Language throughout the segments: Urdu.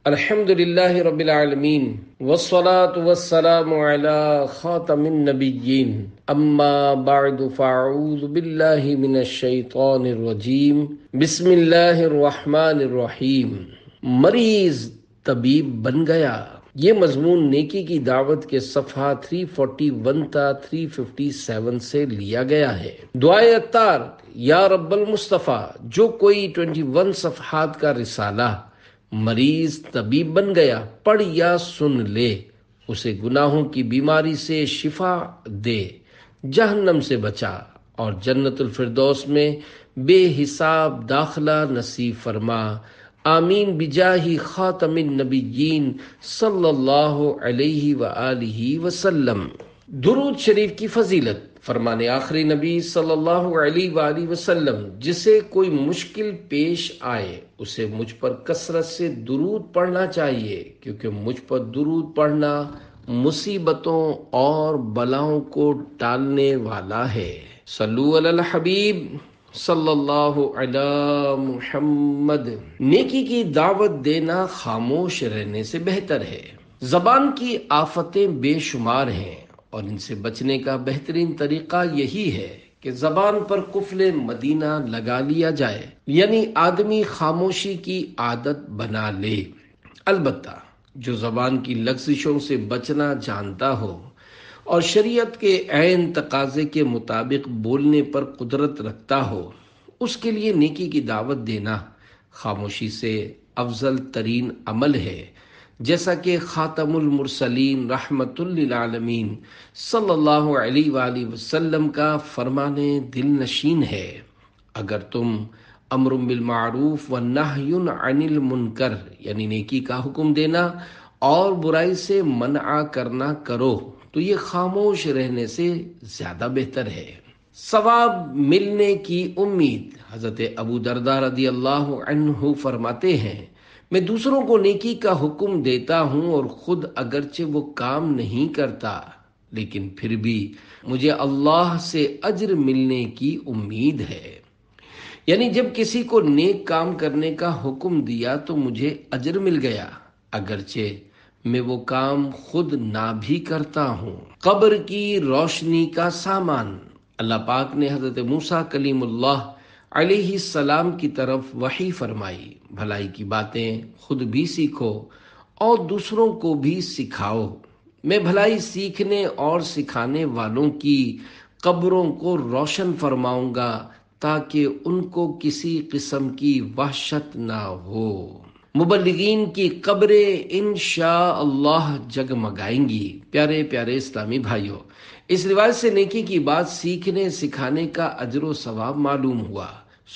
الحمد للہ رب العالمین والصلاة والسلام علی خاتم النبیین اما بعد فاعوذ باللہ من الشیطان الرجیم بسم اللہ الرحمن الرحیم۔ مریض طبیب بن گیا، یہ مضمون نیکی کی دعوت کے صفحہ 341 تا 357 سے لیا گیا ہے۔ دعائے عطار، یا رب المصطفیٰ، جو کوئی 21 صفحات کا رسالہ مریض طبیب بن گیا پڑھ یا سن لے، اسے گناہوں کی بیماری سے شفا دے، جہنم سے بچا اور جنت الفردوس میں بے حساب داخلہ نصیب فرما، آمین بجاہ خاتم النبیین صلی اللہ علیہ وآلہ وسلم۔ درود شریف کی فضیلت۔ فرمان آخری نبی صلی اللہ علیہ وآلہ وسلم، جسے کوئی مشکل پیش آئے اسے مجھ پر کثرت سے درود پڑھنا چاہیے، کیونکہ مجھ پر درود پڑھنا مصیبتوں اور بلاؤں کو ٹالنے والا ہے۔ صلو علی الحبیب صلی اللہ علی محمد۔ نیکی کی دعوت دینا خاموش رہنے سے بہتر ہے۔ زبان کی آفتیں بے شمار ہیں اور ان سے بچنے کا بہترین طریقہ یہی ہے کہ زبان پر قفل مدینہ لگا لیا جائے، یعنی آدمی خاموشی کی عادت بنا لے۔ البتہ جو زبان کی لغزشوں سے بچنا جانتا ہو اور شریعت کے عین تقاضے کے مطابق بولنے پر قدرت رکھتا ہو، اس کے لیے نیکی کی دعوت دینا خاموشی سے افضل ترین عمل ہے، جیسا کہ خاتم المرسلین رحمت للعالمین صلی اللہ علیہ وآلہ وسلم کا فرمان دل نشین ہے۔ اگر تم امر بالمعروف والنہی عن المنکر، یعنی نیکی کا حکم دینا اور برائی سے منع کرنا کرو تو یہ خاموش رہنے سے زیادہ بہتر ہے۔ ثواب ملنے کی امید۔ حضرت ابو درداء رضی اللہ عنہ فرماتے ہیں، میں دوسروں کو نیکی کا حکم دیتا ہوں اور خود اگرچہ وہ کام نہیں کرتا، لیکن پھر بھی مجھے اللہ سے اجر ملنے کی امید ہے۔ یعنی جب کسی کو نیک کام کرنے کا حکم دیا تو مجھے اجر مل گیا، اگرچہ میں وہ کام خود نہ بھی کرتا ہوں۔ قبر کی روشنی کا سامان۔ اللہ پاک نے حضرت موسیٰ کلیم اللہ علیہ السلام کی طرف وحی فرمائی، بھلائی کی باتیں خود بھی سیکھو اور دوسروں کو بھی سکھاؤ، میں بھلائی سیکھنے اور سکھانے والوں کی قبروں کو روشن فرماؤں گا تاکہ ان کو کسی قسم کی وحشت نہ ہو۔ مبلغین کی قبریں انشاءاللہ جگمگائیں گی۔ پیارے پیارے اسلامی بھائیوں، اس روایت سے نیکی کی بات سیکھنے سکھانے کا اجر و ثواب معلوم ہوا۔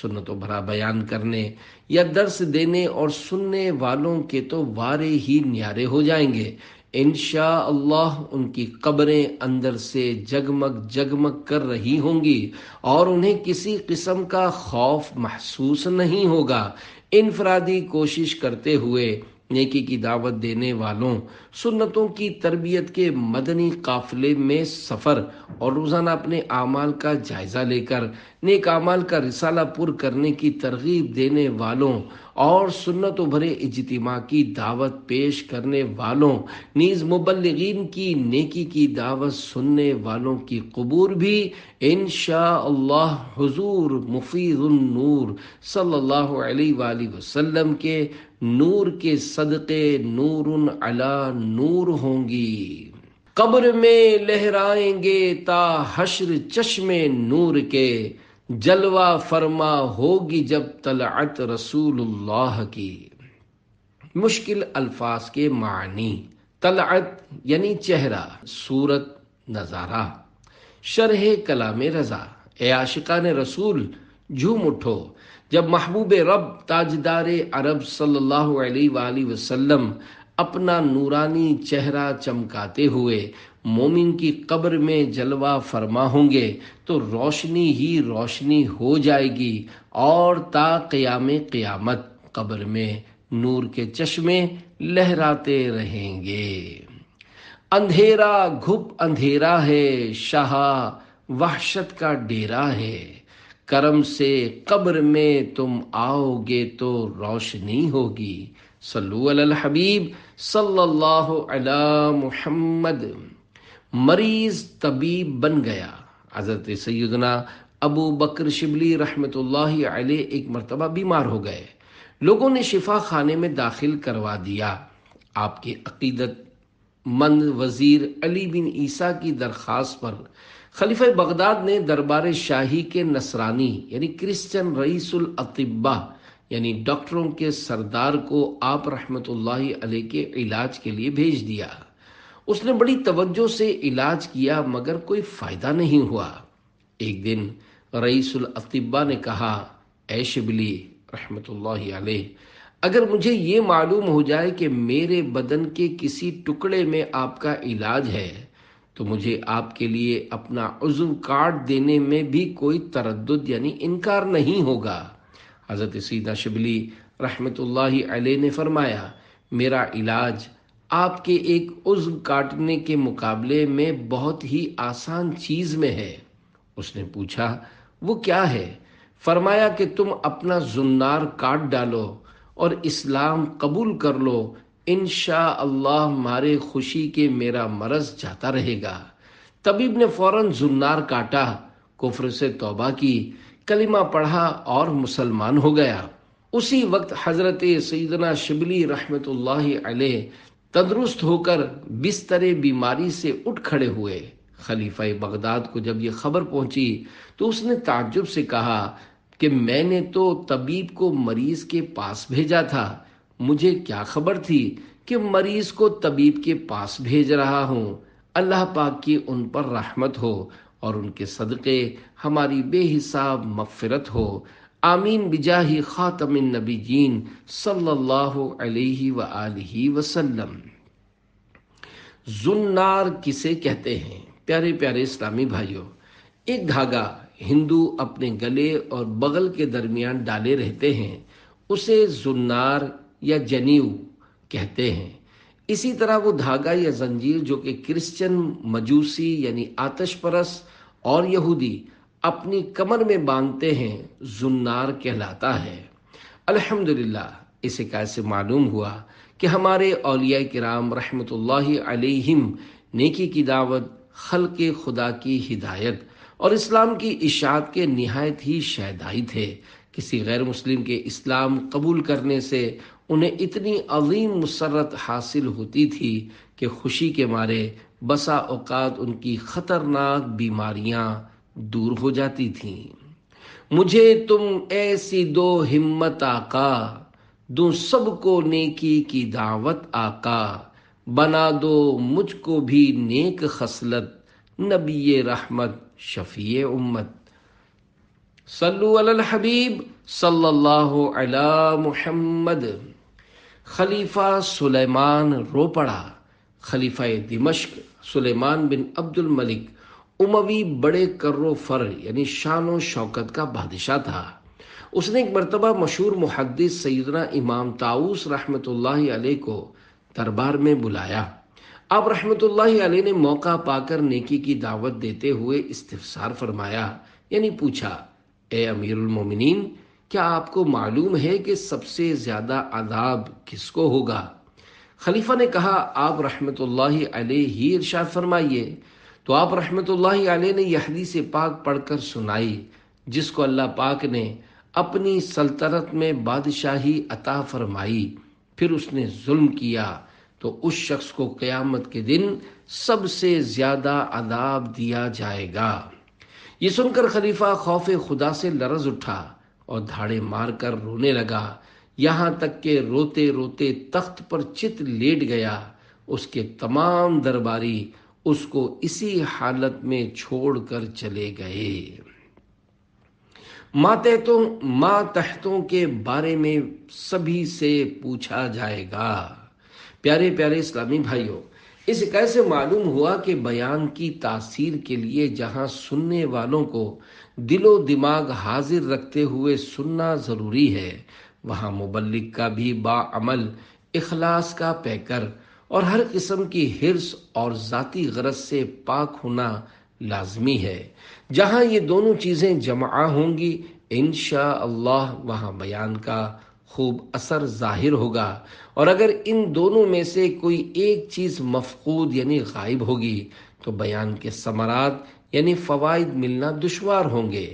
سنتوں بھرا بیان کرنے یا درس دینے اور سننے والوں کے تو وارے ہی نیارے ہو جائیں گے۔ انشاءاللہ ان کی قبریں اندر سے جگمگ جگمگ کر رہی ہوں گی اور انہیں کسی قسم کا خوف محسوس نہیں ہوگا۔ انفرادی کوشش کرتے ہوئے نیکی کی دعوت دینے والوں، سنتوں کی تربیت کے مدنی قافلے میں سفر اور روزانہ اپنے اعمال کا جائزہ لے کر نیک اعمال کا رسالہ پر کرنے کی ترغیب دینے والوں اور سنت و بھرے اجتماع کی دعوت پیش کرنے والوں، نیز مبلغین کی نیکی کی دعوت سننے والوں کی قبور بھی انشاءاللہ حضور مفیض النور صلی اللہ علیہ وآلہ وسلم کے نور کے صدقے نور علی نور ہوں گی۔ قبر میں لہرائیں گے تا حشر چشمے نور کے، جلوہ فرما ہوگی جب طلعت رسول اللہ کی۔ مشکل الفاظ کے معنی۔ طلعت یعنی چہرہ، صورت، نظارہ۔ شرح کلام رضا۔ اے عاشقان رسول، جھوم اٹھو جب محبوب رب تاجدار عرب صلی اللہ علیہ وآلہ وسلم اپنا نورانی چہرہ چمکاتے ہوئے مومن کی قبر میں جلوہ فرما ہوں گے تو روشنی ہی روشنی ہو جائے گی اور تا قیام قیامت قبر میں نور کے چشمے لہراتے رہیں گے۔ اندھیرا گھپ اندھیرا ہے، شاہ وحشت کا ڈیرا ہے، کرم سے قبر میں تم آؤ گے تو روشنی ہوگی۔ صلو علی الحبیب صلی اللہ علی محمد۔ مریض طبیب بن گیا۔ حضرت سیدنا ابو بکر شبلی رحمۃ اللہ علیہ ایک مرتبہ بیمار ہو گئے۔ لوگوں نے شفا خانے میں داخل کروا دیا۔ آپ کے عقیدت مند وزیر علی بن عیسیٰ کی درخواست پر خلیفہ بغداد نے دربار شاہی کے نصرانی یعنی کرسچن رئیس الاطباء یعنی ڈاکٹروں کے سردار کو آپ رحمت اللہ علیہ کے علاج کے لیے بھیج دیا۔ اس نے بڑی توجہ سے علاج کیا مگر کوئی فائدہ نہیں ہوا۔ ایک دن رئیس الاطباء نے کہا، اے شبلی رحمت اللہ علیہ، اگر مجھے یہ معلوم ہو جائے کہ میرے بدن کے کسی ٹکڑے میں آپ کا علاج ہے تو مجھے آپ کے لیے اپنا عضو کاٹ دینے میں بھی کوئی تردد یعنی انکار نہیں ہوگا۔ حضرت سیدنا شبلی رحمت اللہ علیہ نے فرمایا، میرا علاج آپ کے ایک عضو کاٹنے کے مقابلے میں بہت ہی آسان چیز میں ہے۔ اس نے پوچھا، وہ کیا ہے؟ فرمایا کہ تم اپنا زنار کاٹ ڈالو اور اسلام قبول کر لو، انشاءاللہ مارے خوشی کے میرا مرض جاتا رہے گا۔ طبیب نے فوراً زنار کاٹا، کفر سے توبہ کی، کلمہ پڑھا اور مسلمان ہو گیا۔ اسی وقت حضرت سیدنا شبلی رحمت اللہ علیہ تندرست ہو کر بستر بیماری سے اٹھ کھڑے ہوئے۔ خلیفہ بغداد کو جب یہ خبر پہنچی تو اس نے تعجب سے کہا کہ میں نے تو طبیب کو مریض کے پاس بھیجا تھا، مجھے کیا خبر تھی کہ مریض کو طبیب کے پاس بھیج رہا ہوں۔ اللہ پاک کی ان پر رحمت ہو اور ان کے صدقے ہماری بے حساب مغفرت ہو، آمین بجاہ خاتم النبیین صلی اللہ علیہ وآلہ وسلم۔ زنار کسے کہتے ہیں؟ پیارے پیارے اسلامی بھائیوں، ایک دھاگا ہندو اپنے گلے اور بغل کے درمیان ڈالے رہتے ہیں، اسے زنار یا جنیو کہتے ہیں۔ اسی طرح وہ دھاگا یا زنجیر جو کہ کرسچن، مجوسی یعنی آتش پرست اور یہودی اپنی کمر میں باندھتے ہیں، زنار کہلاتا ہے۔ الحمدللہ اسے کیسے معلوم ہوا کہ ہمارے اولیاء کرام رحمت اللہ علیہم نیکی کی دعوت، خلق خدا کی ہدایت اور اسلام کی اشاعت کے نہایت ہی شیدائی تھے۔ کسی غیر مسلم کے اسلام قبول کرنے سے انہیں اتنی عظیم مسرت حاصل ہوتی تھی کہ خوشی کے مارے بسا اوقات ان کی خطرناک بیماریاں دور ہو جاتی تھیں۔ مجھے تم ایسی دو ہمت آقا، دوں سب کو نیکی کی دعوت آقا، بنا دو مجھ کو بھی نیک خصلت، نبی رحمت شفیع امت۔ صلو علی الحبیب صلی اللہ علی محمد۔ خلیفہ سلیمان رو پڑا۔ خلیفہ دمشق سلیمان بن عبد الملک اموی بڑے کر و فر یعنی شان و شوکت کا بادشاہ تھا۔ اس نے ایک مرتبہ مشہور محدث سیدنا امام طاؤس رحمت اللہ علیہ کو دربار میں بلایا۔ آپ رحمت اللہ علیہ نے موقع پا کر نیکی کی دعوت دیتے ہوئے استفسار فرمایا، یعنی پوچھا، اے امیر المومنین، کیا آپ کو معلوم ہے کہ سب سے زیادہ عذاب کس کو ہوگا؟ خلیفہ نے کہا، آپ رحمت اللہ علیہ ہی ارشاد فرمائیے۔ تو آپ رحمت اللہ علیہ نے یہ حدیث پاک پڑھ کر سنائی، جس کو اللہ پاک نے اپنی سلطنت میں بادشاہی عطا فرمائی، پھر اس نے ظلم کیا تو اس شخص کو قیامت کے دن سب سے زیادہ عذاب دیا جائے گا۔ یہ سن کر خلیفہ خوف خدا سے لرز اٹھا اور دھاڑے مار کر رونے لگا، یہاں تک کہ روتے روتے تخت پر چت لیٹ گیا۔ اس کے تمام درباری اس کو اسی حالت میں چھوڑ کر چلے گئے۔ ماتحتوں کے بارے میں سبھی سے پوچھا جائے گا۔ پیارے پیارے اسلامی بھائیوں، اس کیسے معلوم ہوا کہ بیان کی تاثیر کے لیے جہاں سننے والوں کو دل و دماغ حاضر رکھتے ہوئے سننا ضروری ہے، وہاں مبلغ کا بھی باعمل، اخلاص کا پیکر اور ہر قسم کی حرص اور ذاتی غرض سے پاک ہونا لازمی ہے۔ جہاں یہ دونوں چیزیں جمع ہوں گی انشاءاللہ وہاں بیان کا خوب اثر ظاہر ہوگا، اور اگر ان دونوں میں سے کوئی ایک چیز مفقود یعنی غائب ہوگی تو بیان کے ثمرات یعنی فوائد ملنا دشوار ہوں گے۔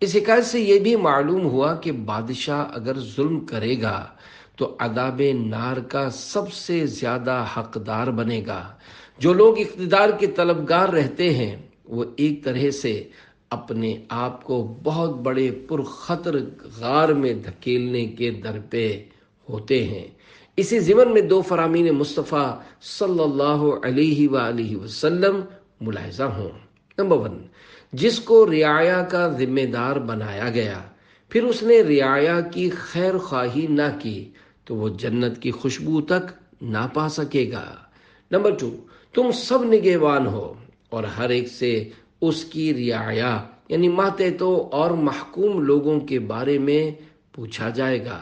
اس حکایت سے یہ بھی معلوم ہوا کہ بادشاہ اگر ظلم کرے گا تو عذاب نار کا سب سے زیادہ حقدار بنے گا۔ جو لوگ اقتدار کے طلبگار رہتے ہیں وہ ایک طرح سے اپنے آپ کو بہت بڑے پرخطر غار میں دھکیلنے کے در پہ ہوتے ہیں۔ اسی ضمن میں دو فرامین مصطفیٰ صلی اللہ علیہ وآلہ وسلم ملاحظہ ہوں۔ نمبر 1، جس کو رعایا کا ذمہ دار بنایا گیا پھر اس نے رعایا کی خیر خواہی نہ کی تو وہ جنت کی خوشبو تک نہ پا سکے گا۔ نمبر 2، تم سب نگہبان ہو اور ہر ایک سے اس کی رعایا یعنی ماتحتوں اور محکوم لوگوں کے بارے میں پوچھا جائے گا۔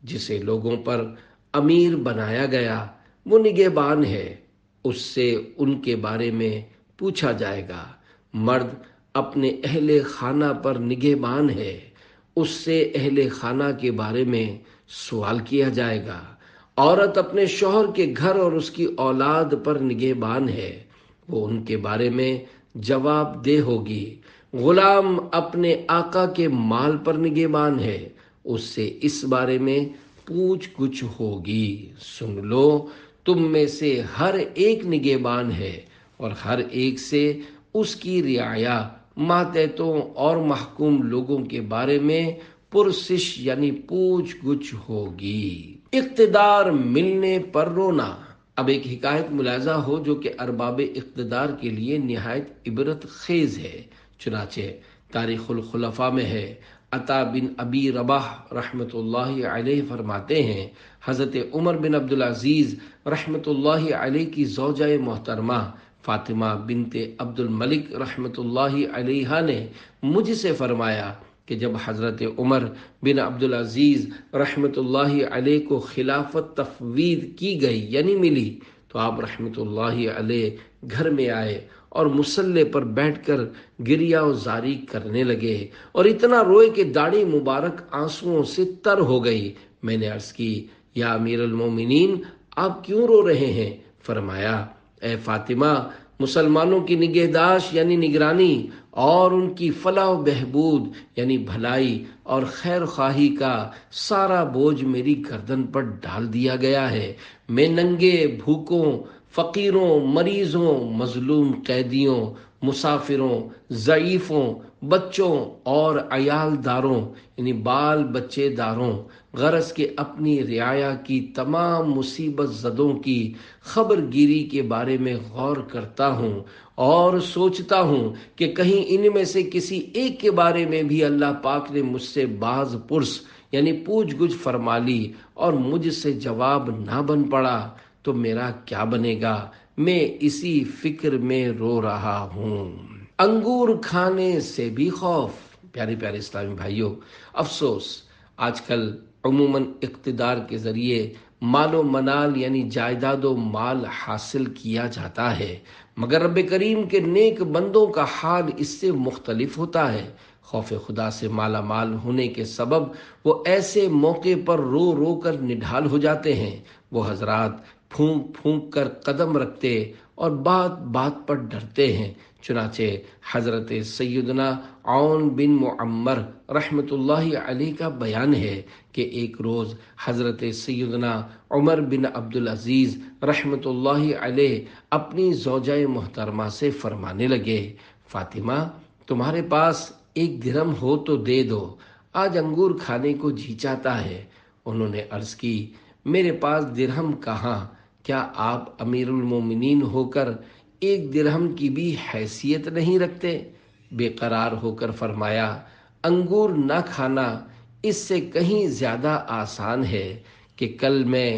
جسے لوگوں پر امیر بنایا گیا وہ نگہبان ہے، اس سے ان کے بارے میں پوچھا جائے گا۔ مرد اپنے اہل خانہ پر نگہبان ہے، اس سے اہل خانہ کے بارے میں سوال کیا جائے گا۔ عورت اپنے شوہر کے گھر اور اس کی اولاد پر نگہبان ہے، وہ ان کے بارے میں جواب دہ ہوگی۔ غلام اپنے آقا کے مال پر نگہبان ہے، اس سے اس بارے میں پوچھ گچھ ہوگی۔ سن لو، تم میں سے ہر ایک نگہبان ہے اور ہر ایک سے اس کی رعایا ماتحتوں اور محکوم لوگوں کے بارے میں پرسش یعنی پوچھ گچھ ہوگی۔ اقتدار ملنے پر رونا۔ اب ایک حکایت ملاحظہ ہو جو کہ ارباب اقتدار کے لیے نہایت عبرت خیز ہے۔ چنانچہ تاریخ الخلفاء میں ہے، عطا بن ابی رباح رحمۃ اللہ علیہ فرماتے ہیں، حضرت عمر بن عبدالعزیز رحمۃ اللہ علیہ کی زوجہ محترمہ فاطمہ بنت عبد الملک رحمۃ اللہ علیہ نے مجھ سے فرمایا کہ جب حضرت عمر بن عبدالعزیز رحمۃ اللہ علیہ کو خلافت تفویض کی گئی یعنی ملی تو آپ رحمۃ اللہ علیہ گھر میں آئے اور مصلے پر بیٹھ کر گریہ و زاری کرنے لگے اور اتنا روئے کہ داڑھی مبارک آنسوؤں سے تر ہو گئی۔ میں نے عرض کی، یا امیر المومنین، آپ کیوں رو رہے ہیں؟ فرمایا، اے فاطمہ، مسلمانوں کی نگہداشت یعنی نگرانی اور ان کی فلاح و بہبود یعنی بھلائی اور خیر خواہی کا سارا بوجھ میری گردن پر ڈال دیا گیا ہے۔ میں ننگے، بھوکوں، فقیروں، مریضوں، مظلوم قیدیوں، مسافروں، ضعیفوں، بچوں اور عیال داروں یعنی بال بچے داروں غرض کے اپنی رعایا کی تمام مصیبت زدوں کی خبر گیری کے بارے میں غور کرتا ہوں اور سوچتا ہوں کہ کہیں ان میں سے کسی ایک کے بارے میں بھی اللہ پاک نے مجھ سے باز پرس یعنی پوچھ گچھ فرما لی اور مجھ سے جواب نہ بن پڑا تو میرا کیا بنے گا؟ میں اسی فکر میں رو رہا ہوں۔ انگور کھانے سے بھی خوف۔ پیارے پیارے اسلامی بھائیوں، افسوس آج کل عموماً اقتدار کے ذریعے مال و منال یعنی جائیداد و مال حاصل کیا جاتا ہے، مگر رب کریم کے نیک بندوں کا حال اس سے مختلف ہوتا ہے۔ خوف خدا سے مالا مال ہونے کے سبب وہ ایسے موقع پر رو رو کر نڈھال ہو جاتے ہیں۔ وہ حضرات پھونک پھونک کر قدم رکھتے اور بات بات پر ڈرتے ہیں۔ چنانچہ حضرت سیدنا عون بن معمر رحمۃ اللہ علیہ کا بیان ہے کہ ایک روز حضرت سیدنا عمر بن عبدالعزیز رحمۃ اللہ علیہ اپنی زوجہ محترمہ سے فرمانے لگے، فاطمہ، تمہارے پاس 1 درہم ہو تو دے دو، آج انگور کھانے کو جی چاہتا ہے۔ انہوں نے عرض کی، میرے پاس درہم کہاں، کیا آپ امیر المومنین ہو کر 1 درہم کی بھی حیثیت نہیں رکھتے؟ بے قرار ہو کر فرمایا، انگور نہ کھانا اس سے کہیں زیادہ آسان ہے کہ کل میں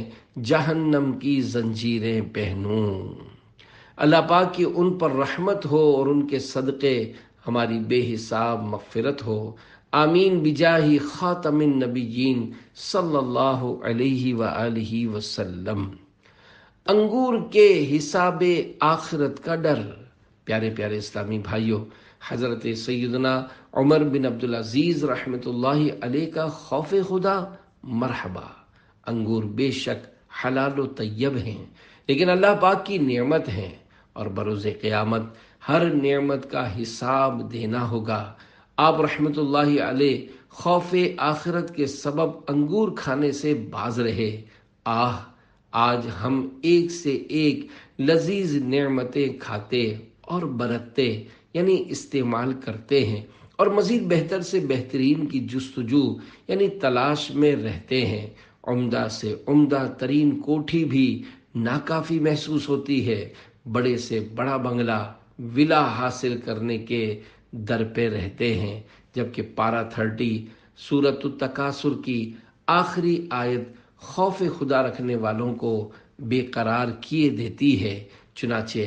جہنم کی زنجیریں پہنوں۔ اللہ پاک کی ان پر رحمت ہو اور ان کے صدقے ہماری بے حساب مغفرت ہو، آمین بجاہ خاتم النبیین صلی اللہ علیہ وآلہ وسلم۔ انگور کے حساب آخرت کا ڈر۔ پیارے پیارے اسلامی بھائیوں، حضرت سیدنا عمر بن عبدالعزیز رحمۃ اللہ علیہ کا خوف خدا مرحبا، انگور بے شک حلال و طیب ہیں، لیکن اللہ پاک کی نعمت ہیں اور بروز قیامت ہر نعمت کا حساب دینا ہوگا۔ آپ رحمت اللہ علیہ خوف آخرت کے سبب انگور کھانے سے باز رہے۔ آج ہم ایک سے ایک لذیذ نعمتیں کھاتے اور برتتے یعنی استعمال کرتے ہیں اور مزید بہتر سے بہترین کی جستجو یعنی تلاش میں رہتے ہیں۔ عمدہ سے عمدہ ترین کوٹھی بھی ناکافی محسوس ہوتی ہے، بڑے سے بڑا بنگلہ ولا حاصل کرنے کے در پہ رہتے ہیں، جبکہ پارہ 30 سورۃ التکاثر کی آخری آیت خوف خدا رکھنے والوں کو بے قرار کیے دیتی ہے۔ چنانچہ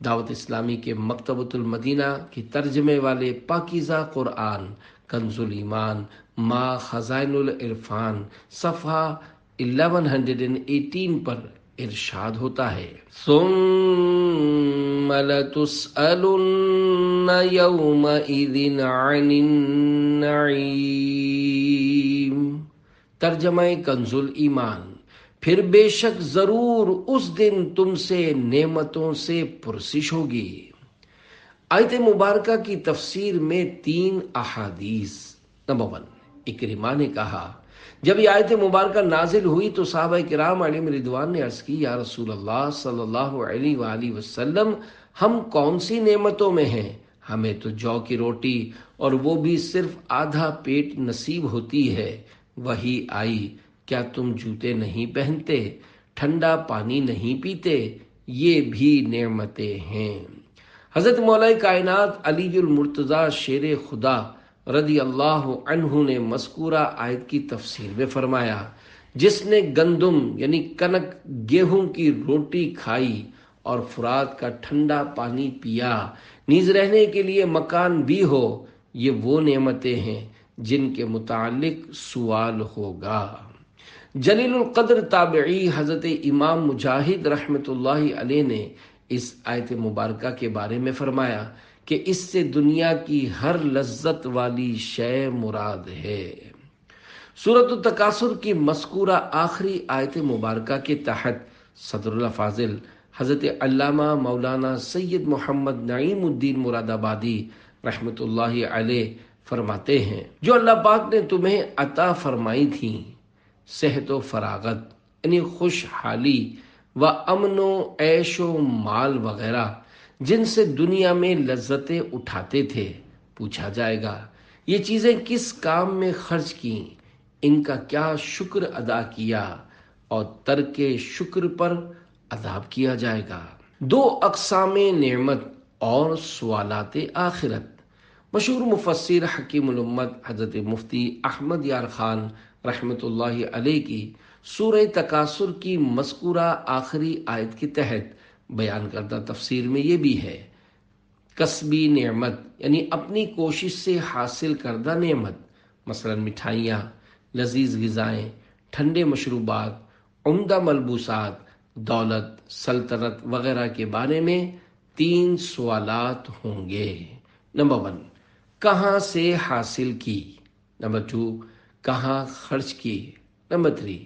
دعوت اسلامی کے مکتبۃ المدینہ کی ترجمے والے پاکیزہ قرآن کنز الایمان ما خزائن العرفان صفحہ 1118 پر ارشاد ہوتا ہے، ثم لتسألن یومئذ عن النعیم۔ ترجمہ کنز الایمان، پھر بے شک ضرور اس دن تم سے نعمتوں سے پرسش ہوگی۔ آیت مبارکہ کی تفسیر میں 3 احادیث۔ نمبر 1، اکرمہ نے کہا جب یہ آیت مبارکہ نازل ہوئی تو صحابہ کرام علیہم رضوان نے عرض کی، یا رسول اللہ صلی اللہ علیہ وآلہ وسلم، ہم کون سی نعمتوں میں ہیں؟ ہمیں تو جو کی روٹی اور وہ بھی صرف آدھا پیٹ نصیب ہوتی ہے۔ وحی آئی، کیا تم جوتے نہیں پہنتے، ٹھنڈا پانی نہیں پیتے؟ یہ بھی نعمتیں ہیں۔ حضرت مولا کائنات علی المرتضیٰ شیر خدا رضی اللہ عنہ نے مذکورہ آیت کی تفسیر میں فرمایا، جس نے گندم یعنی کنک گیہوں کی روٹی کھائی اور فرات کا ٹھنڈا پانی پیا، نیز رہنے کے لیے مکان بھی ہو، یہ وہ نعمتیں ہیں جن کے متعلق سوال ہوگا۔ جلیل القدر تابعی حضرت امام مجاہد رحمت اللہ علیہ نے اس آیت مبارکہ کے بارے میں فرمایا کہ اس سے دنیا کی ہر لذت والی شے مراد ہے۔ سورۃ التکاثر کی مذکورہ آخری آیت مبارکہ کے تحت صدر الافاضل حضرت علامہ مولانا سید محمد نعیم الدین مراد آبادی رحمت اللہ علیہ فرماتے ہیں، جو اللہ پاک نے تمہیں عطا فرمائی تھیں، صحت و فراغت یعنی خوشحالی و امن و عیش و مال وغیرہ، جن سے دنیا میں لذتیں اٹھاتے تھے، پوچھا جائے گا یہ چیزیں کس کام میں خرچ کیں، ان کا کیا شکر ادا کیا، اور ترک شکر پر عذاب کیا جائے گا۔ 2 اقسام نعمت اور سوالات آخرت۔ مشہور مفسر حکیم الامت حضرت مفتی احمد یار خان رحمت اللہ علیہ کی سورہ تکاثر کی مذکورہ آخری آیت کے تحت بیان کردہ تفسیر میں یہ بھی ہے، کسبی نعمت یعنی اپنی کوشش سے حاصل کردہ نعمت، مثلا مٹھائیاں، لذیذ غذائیں، ٹھنڈے مشروبات، عمدہ ملبوسات، دولت، سلطنت وغیرہ کے بارے میں 3 سوالات ہوں گے۔ نمبر 1، کہاں سے حاصل کی؟ نمبر 2، کہاں خرچ کی؟ نمبر 3،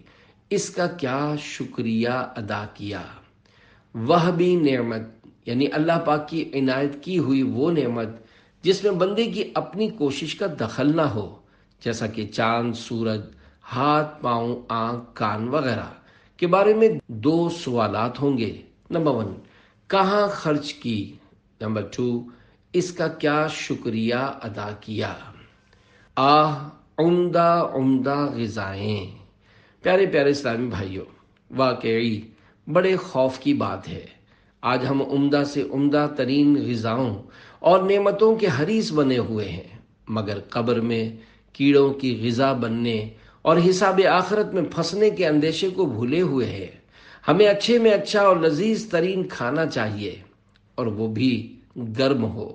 اس کا کیا شکریہ ادا کیا؟ وہبی نعمت یعنی اللہ پاک کی عنایت کی ہوئی وہ نعمت جس میں بندے کی اپنی کوشش کا دخل نہ ہو، جیسا کہ چاند، سورج، ہاتھ، پاؤں، آنکھ، کان وغیرہ کے بارے میں 2 سوالات ہوں گے۔ نمبر 1، کہاں خرچ کی؟ نمبر 2، اس کا کیا شکریہ ادا کیا؟ عمدہ غذائیں۔ پیارے پیارے اسلامی بھائیوں، واقعی بڑے خوف کی بات ہے، آج ہم عمدہ سے عمدہ ترین غذاؤں اور نعمتوں کے حریص بنے ہوئے ہیں، مگر قبر میں کیڑوں کی غذا بننے اور حساب آخرت میں پھنسنے کے اندیشے کو بھولے ہوئے ہیں۔ ہمیں اچھے میں اچھا اور لذیذ ترین کھانا چاہیے، اور وہ بھی گرم ہو۔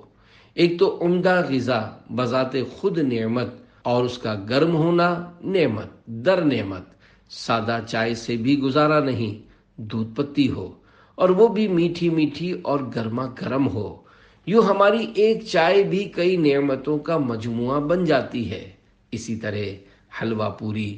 ایک تو عمدہ غذا بذات خود نعمت، اور اس کا گرم ہونا نعمت در نعمت۔ سادہ چائے سے بھی گزارا نہیں، دودھ پتی ہو، اور وہ بھی میٹھی میٹھی اور گرما گرم ہو۔ یوں ہماری ایک چائے بھی کئی نعمتوں کا مجموعہ بن جاتی ہے۔ اسی طرح حلوہ پوری،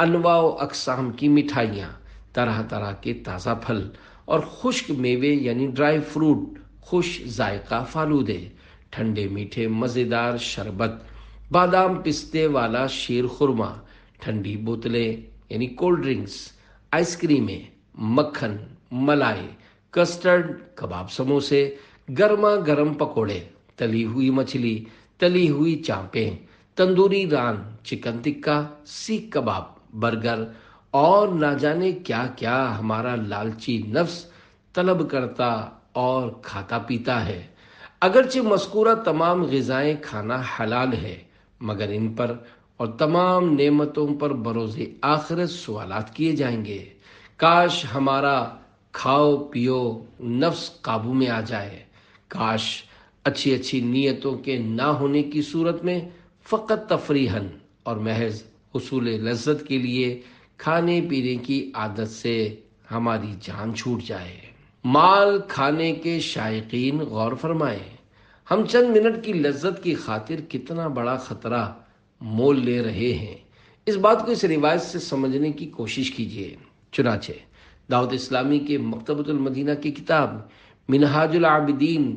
انواع و اقسام کی مٹھائیاں، طرح طرح کے تازہ پھل اور خشک میوے یعنی ڈرائی فروٹ، خوش ذائقہ فالودے، ٹھنڈے میٹھے مزیدار شربت، بادام پستے والا شیر خورما، ٹھنڈی بوتلیں یعنی کولڈ ڈرنکس، آئس کریمیں، مکھن، ملائی، کسٹرڈ، کباب، سموسے، گرما گرم پکوڑے، تلی ہوئی مچھلی، تلی ہوئی چانپیں، تندوری ران، چکن ٹکا، سیخ کباب، برگر اور نہ جانے کیا کیا ہمارا لالچی نفس طلب کرتا اور کھاتا پیتا ہے۔ اگرچہ مذکورہ تمام غذائیں کھانا حلال ہے، مگر ان پر اور تمام نعمتوں پر بروز آخرت سوالات کیے جائیں گے۔ کاش ہمارا کھاؤ پیو نفس قابو میں آ جائے، کاش اچھی اچھی نیتوں کے نہ ہونے کی صورت میں فقط تفریحاً اور محض حصول لذت کے لیے کھانے پینے کی عادت سے ہماری جان چھوٹ جائے۔ مال کھانے کے شائقین غور فرمائیں، ہم چند منٹ کی لذت کی خاطر کتنا بڑا خطرہ مول لے رہے ہیں۔ اس بات کو اس روایت سے سمجھنے کی کوشش کیجیے۔ چنانچہ دعوت اسلامی کے مکتبۃ المدینہ کی کتاب منہاج العابدین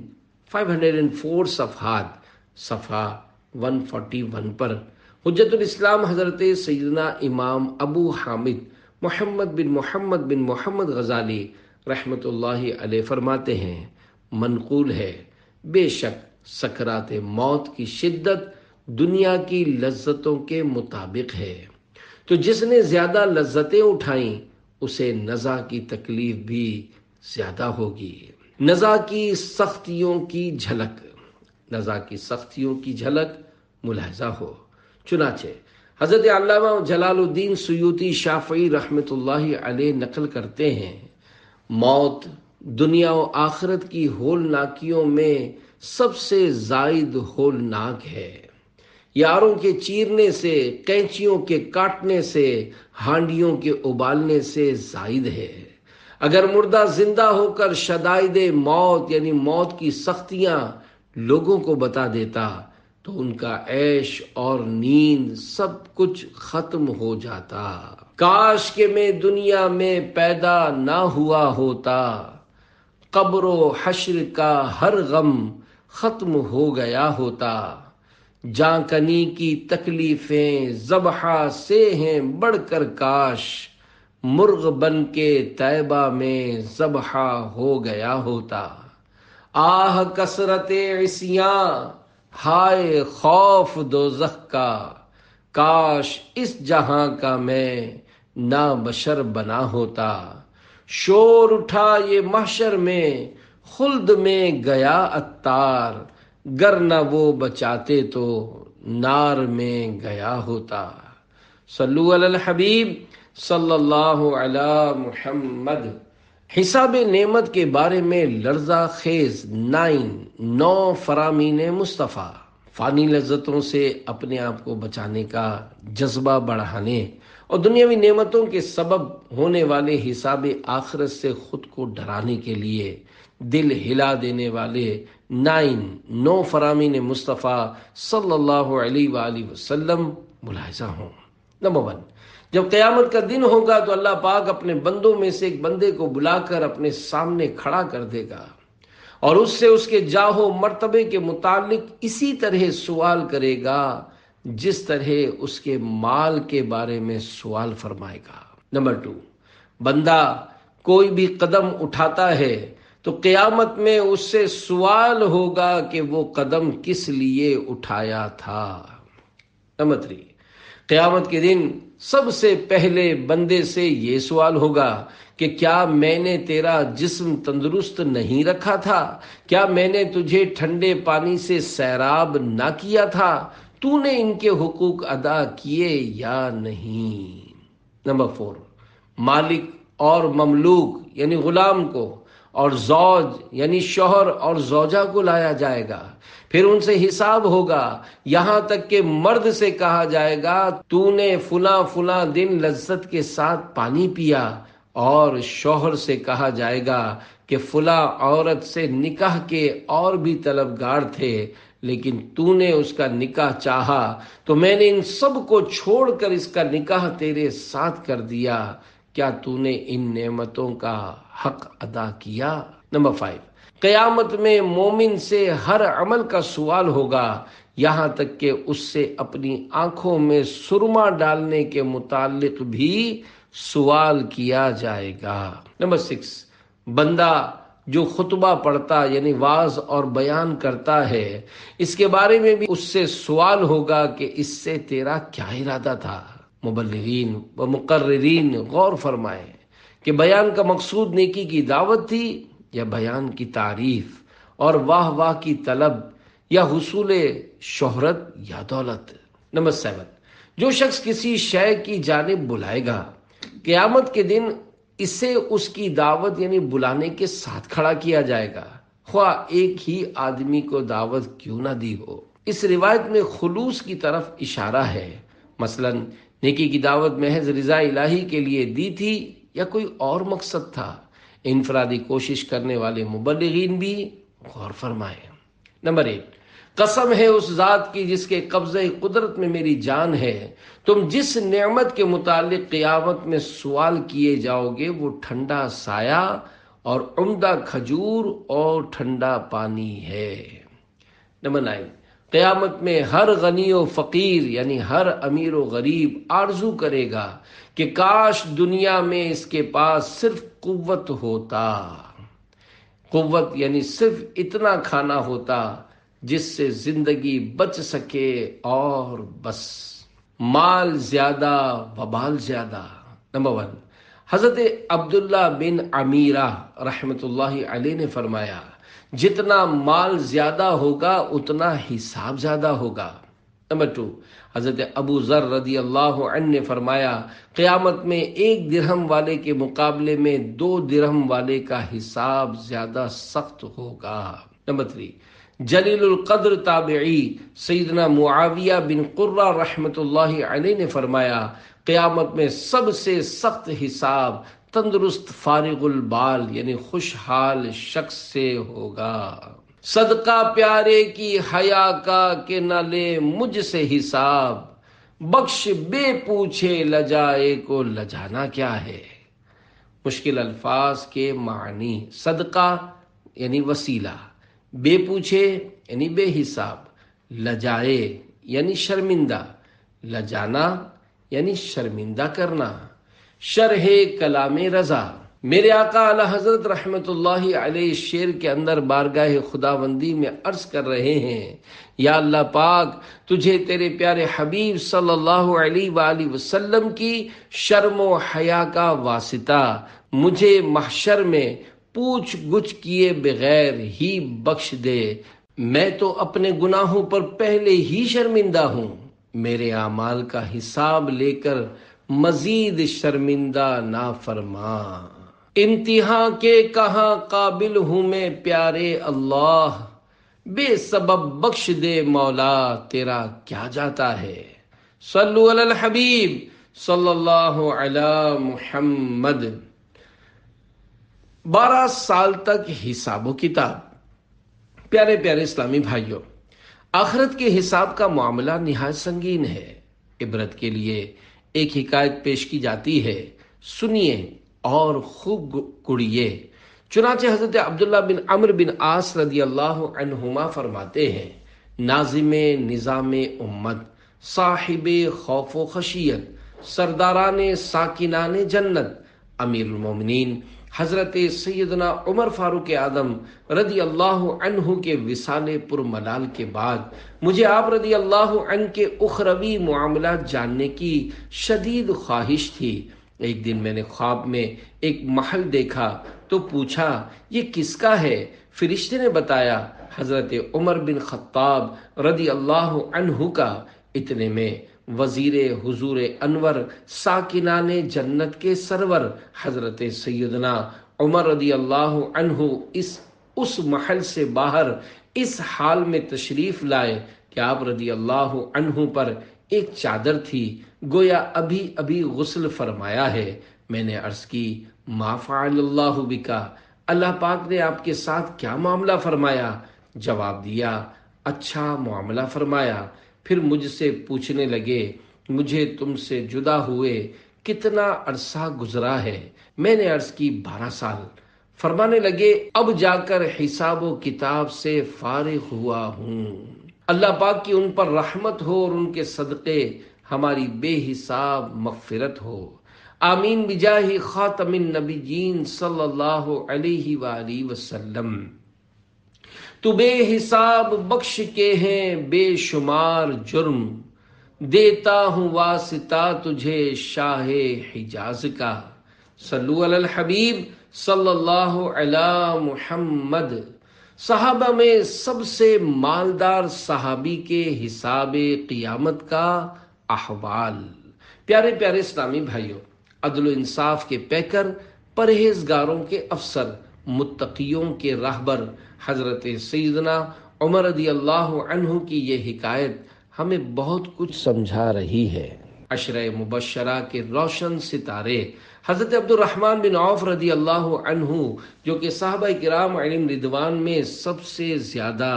504 صفحات، صفحہ 141 پر حجت الاسلام حضرت سیدنا امام ابو حامد محمد بن محمد غزالی رحمۃ اللہ علیہ فرماتے ہیں، منقول ہے، بے شک سکرات موت کی شدت دنیا کی لذتوں کے مطابق ہے، تو جس نے زیادہ لذتیں اٹھائیں اسے نزع کی تکلیف بھی زیادہ ہوگی۔ نزع کی سختیوں کی جھلک ملاحظہ ہو۔ چنانچہ حضرت علامہ جلال الدین سیوطی شافعی رحمۃ اللہ علیہ نقل کرتے ہیں، موت دنیا و آخرت کی ہولناکیوں میں سب سے زائد ہولناک ہے۔ یاروں کے چیرنے سے، قینچیوں کے کاٹنے سے، ہانڈیوں کے ابالنے سے زائد ہے۔ اگر مردہ زندہ ہو کر شدائد موت یعنی موت کی سختیاں لوگوں کو بتا دیتا تو ان کا عیش اور نیند سب کچھ ختم ہو جاتا۔ کاش کہ میں دنیا میں پیدا نہ ہوا ہوتا، قبر و حشر کا ہر غم ختم ہو گیا ہوتا۔ جاں کنی کی تکلیفیں ذبحہ سے ہیں بڑھ کر، کاش مرغ بن کے طیبہ میں ذبحہ ہو گیا ہوتا۔ آہ کثرت عصیاں، ہائے خوف دوزخ کا، کاش اس جہاں کا میں نہ بشر بنا ہوتا۔ شور اٹھا یہ محشر میں، خلد میں گیا عطار، گر نہ وہ بچاتے تو نار میں گیا ہوتا۔ صلو علی الحبیب صلی اللہ علی محمد۔ حساب نعمت کے بارے میں لرزہ خیز 9 فرامین مصطفیٰ، فانی لذتوں سے اپنے آپ کو بچانے کا جذبہ بڑھانے اور دنیاوی نعمتوں کے سبب ہونے والے حساب آخرت سے خود کو ڈرانے کے لیے دل ہلا دینے والے 9 فرامین مصطفیٰ صلی اللہ علیہ وآلہ وسلم ملاحظہ ہوں۔ نمبر 1، جب قیامت کا دن ہوگا تو اللہ پاک اپنے بندوں میں سے ایک بندے کو بلا کر اپنے سامنے کھڑا کر دے گا اور اس سے اس کے جاہ و مرتبے کے متعلق اسی طرح سوال کرے گا جس طرح اس کے مال کے بارے میں سوال فرمائے گا۔ نمبر 2، بندہ کوئی بھی قدم اٹھاتا ہے تو قیامت میں اس سے سوال ہوگا کہ وہ قدم کس لیے اٹھایا تھا۔ نمبر 3، قیامت کے دن سب سے پہلے بندے سے یہ سوال ہوگا کہ کیا میں نے تیرا جسم تندرست نہیں رکھا تھا؟ کیا میں نے تجھے ٹھنڈے پانی سے سیراب نہ کیا تھا؟ تو نے ان کے حقوق ادا کیے یا نہیں؟ نمبر 4، مالک اور مملوک یعنی غلام کو اور زوج یعنی شوہر اور زوجہ کو لایا جائے گا، پھر ان سے حساب ہوگا، یہاں تک کہ مرد سے کہا جائے گا تو نے فلاں دن لذت کے ساتھ پانی پیا، اور شوہر سے کہا جائے گا کہ فلاں عورت سے نکاح کے اور بھی طلبگار تھے لیکن تو نے اس کا نکاح چاہا تو میں نے ان سب کو چھوڑ کر اس کا نکاح تیرے ساتھ کر دیا، کیا تو نے ان نعمتوں کا حق ادا کیا؟ نمبر 5، قیامت میں مومن سے ہر عمل کا سوال ہوگا، یہاں تک کہ اس سے اپنی آنکھوں میں سرما ڈالنے کے متعلق بھی سوال کیا جائے گا۔ نمبر 6، بندہ جو خطبہ پڑھتا یعنی وعظ اور بیان کرتا ہے، اس کے بارے میں بھی اس سے سوال ہوگا کہ اس سے تیرا کیا ارادہ تھا۔ مبلغین و مقررین غور فرمائیں کہ بیان کا مقصود نیکی کی دعوت تھی یا بیان کی تعریف اور واہ واہ کی طلب یا حصول شہرت یا دولت۔ نمبر 7، جو شخص کسی شے کی جانب بلائے گا، قیامت کے دن اسے اس کی دعوت یعنی بلانے کے ساتھ کھڑا کیا جائے گا، خواہ ایک ہی آدمی کو دعوت کیوں نہ دی ہو۔ اس روایت میں خلوص کی طرف اشارہ ہے، مثلا نیکی کی دعوت محض رضا الہی کے لیے دی تھی یا کوئی اور مقصد تھا۔ انفرادی کوشش کرنے والے مبلغین بھی غور فرمائیں۔ نمبر 8، قسم ہے اس ذات کی جس کے قبضہ قدرت میں میری جان ہے، تم جس نعمت کے متعلق قیامت میں سوال کیے جاؤ گے وہ ٹھنڈا سایہ اور عمدہ کھجور اور ٹھنڈا پانی ہے۔ نمبر 9، قیامت میں ہر غنی و فقیر یعنی ہر امیر و غریب آرزو کرے گا کہ کاش دنیا میں اس کے پاس صرف قوت ہوتا، قوت یعنی صرف اتنا کھانا ہوتا جس سے زندگی بچ سکے اور بس، مال زیادہ وبال زیادہ۔ نمبر 1، حضرت عبداللہ بن عمیرہ رحمۃ اللہ علیہ نے فرمایا، جتنا مال زیادہ ہوگا اتنا حساب زیادہ ہوگا۔ نمبر 2، حضرت ابو ذر رضی اللہ عنہ نے فرمایا، قیامت میں 1 درہم والے کے مقابلے میں 2 درہم والے کا حساب زیادہ سخت ہوگا۔ نمبر 3، جلیل القدر تابعی سیدنا معاویہ بن قرہ رحمۃ اللہ علیہ نے فرمایا، قیامت میں سب سے سخت حساب تندرست فارغ البال یعنی خوشحال شخص سے ہوگا۔ صدقہ پیارے کی حیا کا کہ نہ لے مجھ سے حساب، بخش بے پوچھے لجائے کو لجانا کیا ہے۔ مشکل الفاظ کے معنی، صدقہ یعنی وسیلہ، بے پوچھے یعنی بے حساب، لجائے یعنی شرمندہ، لجانا یعنی شرمندہ کرنا۔ شرح کلام رضا، میرے آقا اعلی حضرت رحمت اللہ علیہ شعر کے اندر بارگاہ خداوندی میں عرض کر رہے ہیں، یا اللہ پاک، تجھے تیرے پیارے حبیب صلی اللہ علیہ وآلہ وسلم کی شرم و حیا کا واسطہ مجھے محشر میں پوچھ گچھ کیے بغیر ہی بخش دے، میں تو اپنے گناہوں پر پہلے ہی شرمندہ ہوں، میرے اعمال کا حساب لے کر مزید شرمندہ نہ فرما۔ انتہا کے کہاں قابل ہوں میں پیارے اللہ، بے سبب بخش دے مولا تیرا کیا جاتا ہے۔ صلو علی الحبیب صلی اللہ علی محمد۔ 12 سال تک حساب و کتاب۔ پیارے پیارے اسلامی بھائیوں، آخرت کے حساب کا معاملہ نہایت سنگین ہے۔ عبرت کے لیے ایک حکایت پیش کی جاتی ہے، سنیے اور خوب کڑیے۔ چنانچہ حضرت عبداللہ بن عمرو بن عاص رضی اللہ عنہما فرماتے ہیں، ناظم نظام امت، صاحب خوف و خشیت، سرداران ساکنان جنت، امیر المومنین حضرت سیدنا عمر فاروق اعظم رضی اللہ عنہ کے وصال پرملال کے بعد مجھے آپ رضی اللہ عنہ کے اخروی معاملات جاننے کی شدید خواہش تھی۔ ایک دن میں نے خواب میں ایک محل دیکھا تو پوچھا، یہ کس کا ہے؟ فرشتے نے بتایا، حضرت عمر بن خطاب رضی اللہ عنہ کا۔ اتنے میں وزیر حضور انور ساکنان جنت کے سرور حضرت سیدنا عمر رضی اللہ عنہ اس محل سے باہر اس حال میں تشریف لائے کہ آپ رضی اللہ عنہ پر ایک چادر تھی، گویا ابھی ابھی غسل فرمایا ہے۔ میں نے عرض کی، ما فعل اللہ بکا، اللہ پاک نے آپ کے ساتھ کیا معاملہ فرمایا؟ جواب دیا، اچھا معاملہ فرمایا، پھر مجھ سے پوچھنے لگے مجھے تم سے جدا ہوئے کتنا عرصہ گزرا ہے؟ میں نے عرض کی 12 سال۔ فرمانے لگے اب جا کر حساب و کتاب سے فارغ ہوا ہوں۔ اللہ پاک کی ان پر رحمت ہو اور ان کے صدقے ہماری بے حساب مغفرت ہو، آمین بجاہ خاتم النبیین صلی اللہ علیہ وآلہ وسلم۔ تو بے حساب بخش کے ہیں بے شمار جرم، دیتا ہوں واسطہ تجھے شاہ حجاز کا۔ صلو علی الحبیب صلی اللہ علی محمد۔ صحابہ میں سب سے مالدار صحابی کے حساب قیامت کا احوال۔ پیارے پیارے اسلامی بھائیوں، عدل و انصاف کے پیکر، پرہیزگاروں کے افسر، متقیوں کے راہبر حضرت سیدنا عمر رضی اللہ عنہ کی یہ حکایت ہمیں بہت کچھ سمجھا رہی ہے۔ عشرہ مبشرہ کے روشن ستارے حضرت عبد الرحمن بن عوف رضی اللہ عنہ، جو کہ صحابہ کرام علیہم رضوان میں سب سے زیادہ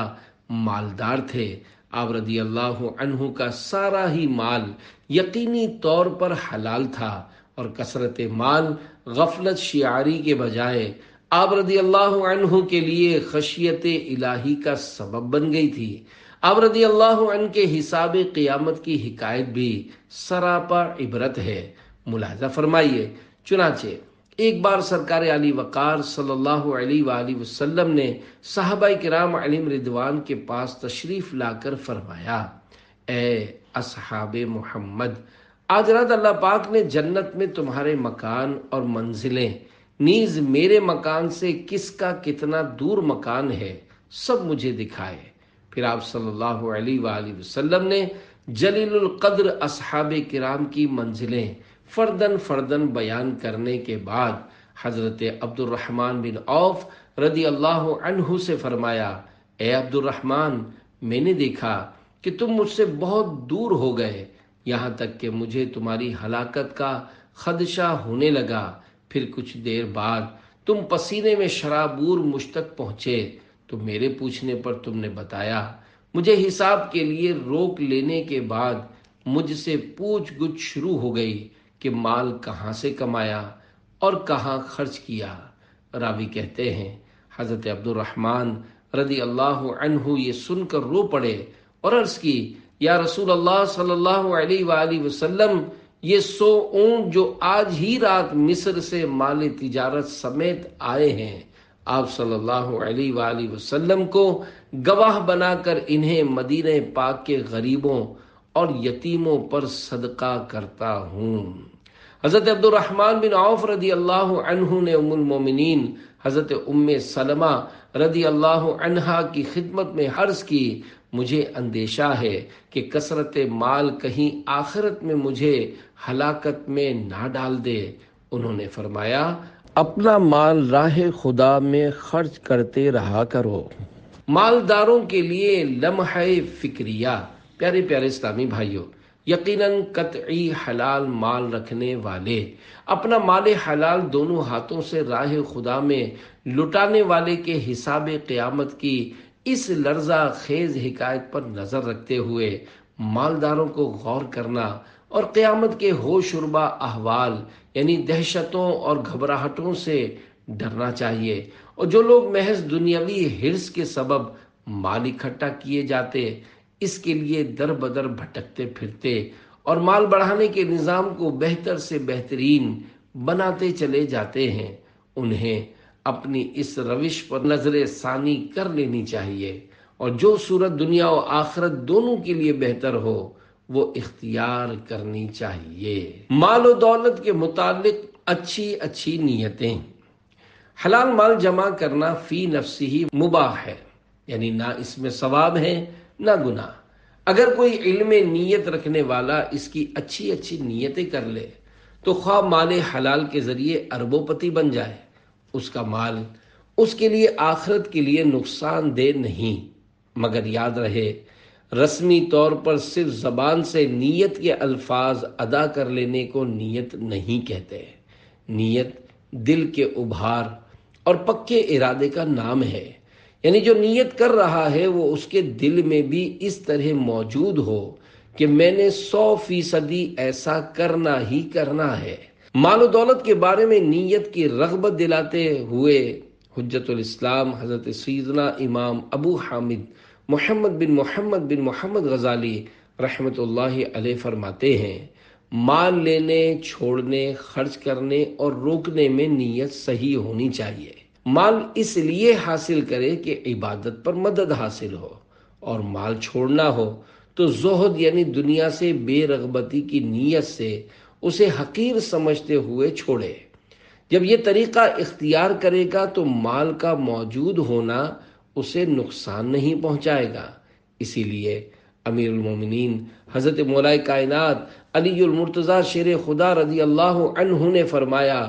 مالدار تھے، آپ رضی اللہ عنہ کا سارا ہی مال یقینی طور پر حلال تھا، اور کثرت مال غفلت شعاری کے بجائے آپ رضی اللہ عنہ کے لیے خشیت الہی کا سبب بن گئی تھی۔ آپ رضی اللہ عنہ کے حساب قیامت کی حکایت بھی سراپا عبرت ہے، ملاحظہ فرمائیے۔ چنانچہ ایک بار سرکار علی وقار صلی اللہ علیہ وآلہ وسلم نے صحابہ کرام علیہم رضوان کے پاس تشریف لا کر فرمایا، اے اصحاب محمد، آج رات اللہ پاک نے جنت میں تمہارے مکان اور منزلیں نیز میرے مکان سے کس کا کتنا دور مکان ہے سب مجھے دکھائے۔ پھر آپ صلی اللہ علیہ وآلہ وسلم نے جلیل القدر اصحاب کرام کی منزلیں فردن فردن بیان کرنے کے بعد حضرت عبد الرحمن بن عوف رضی اللہ عنہ سے فرمایا، اے عبد الرحمن، میں نے دیکھا کہ تم مجھ سے بہت دور ہو گئے، یہاں تک کہ مجھے تمہاری ہلاکت کا خدشہ ہونے لگا۔ پھر کچھ دیر بعد تم پسینے میں شرابور مجھ تک پہنچے، تو میرے پوچھنے پر تم نے بتایا۔ مجھے حساب کے لیے روک لینے کے بعد مجھ سے پوچھ گچھ شروع ہو گئی کہ مال کہاں سے کمایا اور کہاں خرچ کیا۔ راوی کہتے ہیں حضرت عبد الرحمن رضی اللہ عنہ یہ سن کر رو پڑے اور عرض کی، یا رسول اللہ صلی اللہ علیہ وآلہ وسلم، یہ 100 اونٹ جو آج ہی رات مصر سے مال تجارت سمیت آئے ہیں، آپ صلی اللہ علیہ وآلہ وسلم کو گواہ بنا کر انہیں مدینہ پاک کے غریبوں اور یتیموں پر صدقہ کرتا ہوں۔ حضرت عبد الرحمن بن عوف رضی اللہ عنہ نے ام المومنین حضرت ام سلمہ رضی اللہ عنہا کی خدمت میں عرض کی، مجھے اندیشہ ہے کہ کثرت مال کہیں آخرت میں مجھے ہلاکت میں نہ ڈال دے۔ انہوں نے فرمایا، اپنا مال راہ خدا میں خرچ کرتے رہا کرو۔ مالداروں کے لیے لمحہ فکریہ۔ پیارے پیارے اسلامی بھائیوں، یقیناً قطعی حلال مال رکھنے والے اپنا مال حلال دونوں ہاتھوں سے راہ خدا میں لٹانے والے کے حساب قیامت کی اس لرزہ خیز حکایت پر نظر رکھتے ہوئے مالداروں کو غور کرنا اور قیامت کے ہوش ربا احوال یعنی دہشتوں اور گھبراہٹوں سے ڈرنا چاہیے، اور جو لوگ محض دنیاوی حرص کے سبب مال اکٹھا کیے جاتے، اس کے لیے در بدر بھٹکتے پھرتے اور مال بڑھانے کے نظام کو بہتر سے بہترین بناتے چلے جاتے ہیں، انہیں اپنی اس روش پر نظر ثانی کر لینی چاہیے، اور جو صورت دنیا و آخرت دونوں کے لیے بہتر ہو وہ اختیار کرنی چاہیے۔ مال و دولت کے متعلق اچھی نیتیں۔ حلال مال جمع کرنا فی نفسی ہی مباح ہے، یعنی نہ اس میں ثواب ہے نہ گناہ۔ اگر کوئی علم نیت رکھنے والا اس کی اچھی نیتیں کر لے تو خواہ مال حلال کے ذریعے اربوں پتی بن جائے، اس کا مال اس کے لیے آخرت کے لیے نقصان دہ نہیں، مگر یاد رہے رسمی طور پر صرف زبان سے نیت کے الفاظ ادا کر لینے کو نیت نہیں کہتے۔ نیت دل کے ابھار اور پکے ارادے کا نام ہے۔ یعنی جو نیت کر رہا ہے وہ اس کے دل میں بھی اس طرح موجود ہو کہ میں نے 100% ایسا کرنا ہی کرنا ہے۔ مال و دولت کے بارے میں نیت کی رغبت دلاتے ہوئے حجت الاسلام حضرت سیدنا امام ابو حامد محمد بن محمد غزالی رحمت اللہ علیہ فرماتے ہیں، مال لینے، چھوڑنے، خرچ کرنے اور روکنے میں نیت صحیح ہونی چاہیے۔ مال اس لیے حاصل کرے کہ عبادت پر مدد حاصل ہو، اور مال چھوڑنا ہو تو زہد یعنی دنیا سے بے رغبتی کی نیت سے اسے حقیر سمجھتے ہوئے چھوڑے۔ جب یہ طریقہ اختیار کرے گا تو مال کا موجود ہونا اسے نقصان نہیں پہنچائے گا۔ اسی لیے امیر المومنین حضرت مولا کائنات علی المرتضیٰ شیر خدا رضی اللہ عنہ نے فرمایا،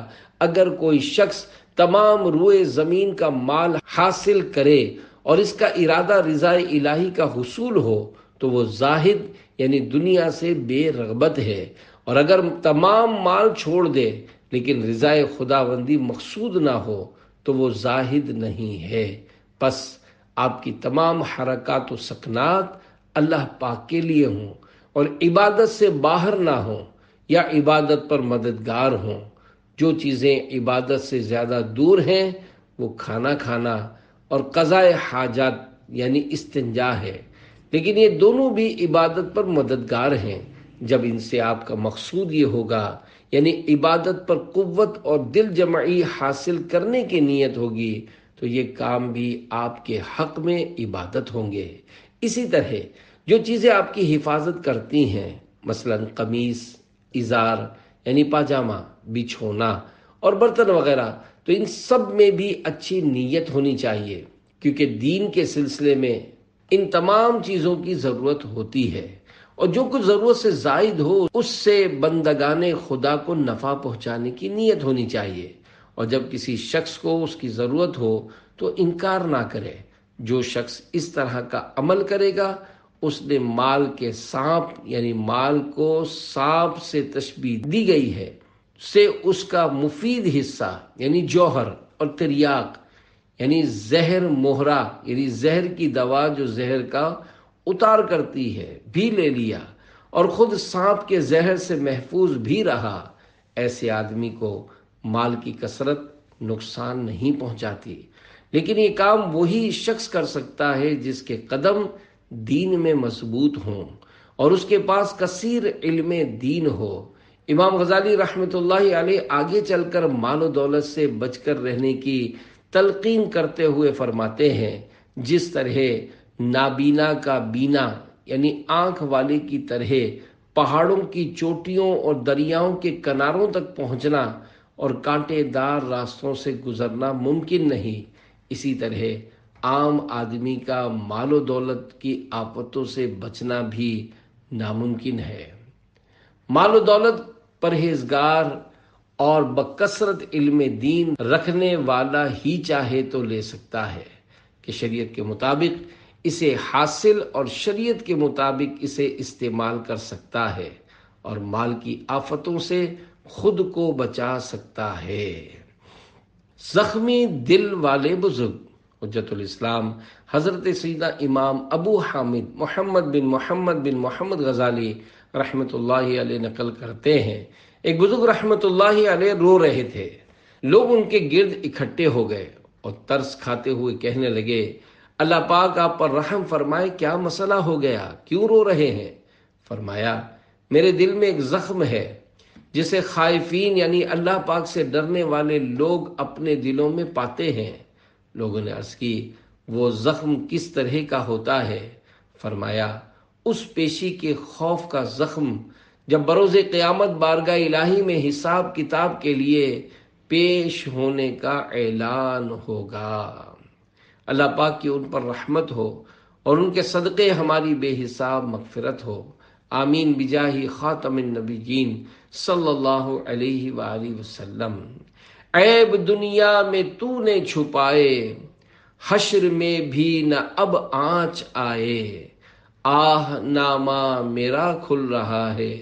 اگر کوئی شخص تمام روئے زمین کا مال حاصل کرے اور اس کا ارادہ رضا الہی کا حصول ہو تو وہ زاہد یعنی دنیا سے بے رغبت ہے، اور اگر تمام مال چھوڑ دے لیکن رضا خداوندی مقصود نہ ہو تو وہ زاہد نہیں ہے۔ پس آپ کی تمام حرکات و سکنات اللہ پاک کے لیے ہوں اور عبادت سے باہر نہ ہوں یا عبادت پر مددگار ہوں۔ جو چیزیں عبادت سے زیادہ دور ہیں وہ کھانا اور قضاء حاجات یعنی استنجا ہے، لیکن یہ دونوں بھی عبادت پر مددگار ہیں۔ جب ان سے آپ کا مقصود یہ ہوگا یعنی عبادت پر قوت اور دل جمعی حاصل کرنے کی نیت ہوگی تو یہ کام بھی آپ کے حق میں عبادت ہوں گے۔ اسی طرح جو چیزیں آپ کی حفاظت کرتی ہیں، مثلا قمیص، ازار یعنی پاجامہ، بچھونا اور برتن وغیرہ، تو ان سب میں بھی اچھی نیت ہونی چاہیے، کیونکہ دین کے سلسلے میں ان تمام چیزوں کی ضرورت ہوتی ہے، اور جو کچھ ضرورت سے زائد ہو اس سے بندگان خدا کو نفع پہنچانے کی نیت ہونی چاہیے۔ اور جب کسی شخص کو اس کی ضرورت ہو تو انکار نہ کرے۔ جو شخص اس طرح کا عمل کرے گا اس نے مال کے سانپ یعنی مال کو سانپ سے تشبیہ دی گئی ہے، سے اس کا مفید حصہ یعنی جوہر اور تریاق یعنی زہر مہرہ یعنی زہر کی دوا جو زہر کا اتار کرتی ہے بھی لے لیا، اور خود سانپ کے زہر سے محفوظ بھی رہا۔ ایسے آدمی کو مال کی کثرت نقصان نہیں پہنچاتی، لیکن یہ کام وہی شخص کر سکتا ہے جس کے قدم دین میں مضبوط ہوں اور اس کے پاس کثیر علم دین ہو۔ امام غزالی رحمت اللہ علیہ آگے چل کر مال و دولت سے بچ کر رہنے کی تلقین کرتے ہوئے فرماتے ہیں، جس طرح نابینا کا بینا یعنی آنکھ والے کی طرح پہاڑوں کی چوٹیوں اور دریاؤں کے کناروں تک پہنچنا اور کانٹے دار راستوں سے گزرنا ممکن نہیں، اسی طرح عام آدمی کا مال و دولت کی آفتوں سے بچنا بھی ناممکن ہے۔ مال و دولت پرہیزگار اور بکثرت علم دین رکھنے والا ہی چاہے تو لے سکتا ہے کہ شریعت کے مطابق اسے حاصل اور شریعت کے مطابق اسے استعمال کر سکتا ہے اور مال کی آفتوں سے خود کو بچا سکتا ہے۔ زخمی دل والے بزرگ حجت الاسلام حضرت سیدنا امام ابو حامد محمد بن محمد غزالی رحمت اللہ علیہ نقل کرتے ہیں، ایک بزرگ رحمت اللہ علیہ رو رہے تھے، لوگ ان کے گرد اکٹھے ہو گئے اور ترس کھاتے ہوئے کہنے لگے، اللہ پاک آپ پر رحم فرمائے، کیا مسئلہ ہو گیا، کیوں رو رہے ہیں؟ فرمایا، میرے دل میں ایک زخم ہے جسے خائفین یعنی اللہ پاک سے ڈرنے والے لوگ اپنے دلوں میں پاتے ہیں۔ لوگوں نے عرض کی، وہ زخم کس طرح کا ہوتا ہے؟ فرمایا، اس پیشی کے خوف کا زخم جب بروز قیامت بارگاہ الہی میں حساب کتاب کے لیے پیش ہونے کا اعلان ہوگا۔ اللہ پاک کی ان پر رحمت ہو اور ان کے صدقے ہماری بے حساب مغفرت ہو، آمین بجاہ خاتم النبیین صلی اللہ علیہ وآلہ وسلم۔ عیب دنیا میں تو نے چھپائے، حشر میں بھی نہ اب آنچ آئے، آہ نامہ میرا کھل رہا ہے،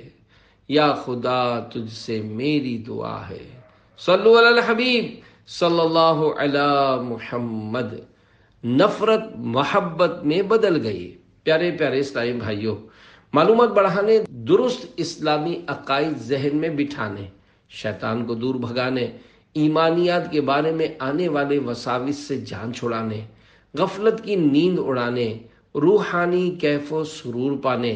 یا خدا تجھ سے میری دعا ہے۔ صلو علی الحبیب صلی اللہ علی محمد۔ نفرت محبت میں بدل گئی۔ پیارے پیارے اسلامی بھائیوں، معلومات بڑھانے، درست اسلامی عقائد ذہن میں بٹھانے، شیطان کو دور بھگانے، ایمانیات کے بارے میں آنے والے وساوس سے جان چھڑانے، غفلت کی نیند اڑانے، روحانی کیف و سرور پانے